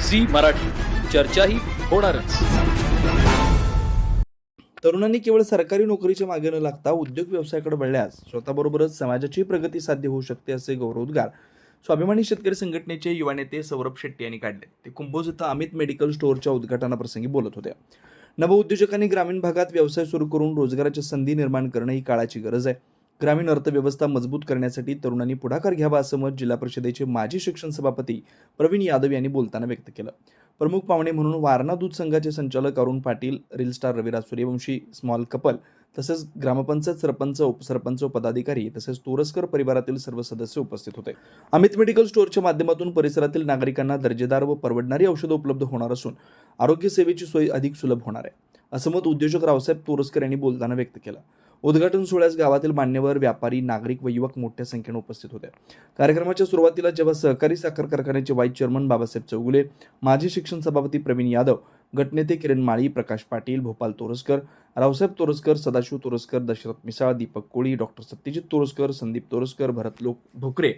Zee Marathi, चर्चा ही होणारच. तरुणांनी केवळ सरकारी नोकरीच्या मागे न लागता उद्योग व्यवसायाकडे वळल्यास स्वतःबरोबरच समाजाची प्रगती साध्य होऊ शकते, असे गौरवोद्गार स्वाभिमानी शेतकरी संघटनेचे युवा नेते सौरभ शेट्टी यांनी काढले. ते कुंभोज इथं अमित मेडिकल स्टोअरच्या उद्घाटनाप्रसंगी बोलत होते. नवउद्योजकांनी ग्रामीण भागात व्यवसाय सुरू करून रोजगाराच्या संधी निर्माण करणं ही काळाची गरज आहे. ग्रामीण अर्थव्यवस्था मजबूत करण्यासाठी तरुणांनी पुढाकार घ्यावा, असं मत जिल्हा परिषदेचे माजी शिक्षण सभापती प्रवीण यादव यांनी बोलताना व्यक्त केलं. प्रमुख पाहुणे म्हणून वारणा दूध संघाचे संचालक Arun Patil, reel star Raviraj Suryavanshi, small couple तसेच ग्रामपंचायत सरपंच, उपसरपंच, पदाधिकारी तसेच तोरसकर परिवारातील सर्व सदस्य उपस्थित होते. अमित मेडिकल स्टोअरच्या माध्यमातून परिसरातील नागरिकांना दर्जेदार व परवडणारी औषधं उपलब्ध होणार असून आरोग्य सेवेची सोय अधिक सुलभ होणार आहे, असं मत उद्योजक रावसाहेब तोरसकर यांनी बोलताना व्यक्त केलं. उद्घाटन सोहळ्यास गावातील मान्यवर, व्यापारी, नागरिक व युवक मोठ्या संख्येने उपस्थित होते. कार्यक्रमाच्या सुरुवातीला जेव्हा सहकारी साखर कारखान्याचे व्हाईस चेअरमन बाबासाहेब चौगुले, माजी शिक्षण सभापती प्रवीण यादव, गटनेते किरण माळी, प्रकाश पाटील, भोपाल तोरसकर, रावसाहेब तोरसकर, सदाशिव तोरसकर, दशरथ मिसाळ, दीपक कोळी, डॉक्टर सत्यजित तोरसकर, संदीप तोरसकर, भरत भोकरे,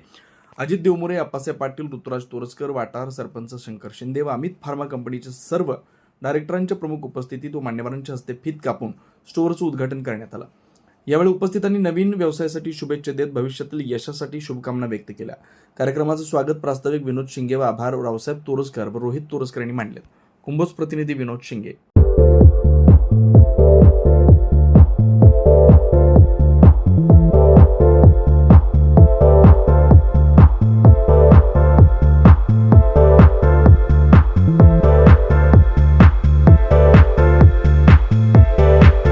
अजित देवमुरे, अप्पासाहेब पाटील, ऋतुराज तोरसकर, वाटार सरपंच शंकर शिंदे व अमित फार्मा कंपनीचे सर्व डायरेक्टरांच्या प्रमुख उपस्थितीत व मान्यवरांच्या हस्ते फीत कापून स्टोअरचं उद्घाटन करण्यात आलं. यावेळी उपस्थितांनी नवीन व्यवसायासाठी शुभेच्छा देत भविष्यातील यशासाठी शुभकामना व्यक्त केल्या. कार्यक्रमाचं स्वागत प्रास्ताविक विनोद शिंगे व आभार रावसाहेब तोरसकर व रोहित तोरसकर यांनी मांडले. कुंभोज प्रतिनिधी विनोद शिंगे.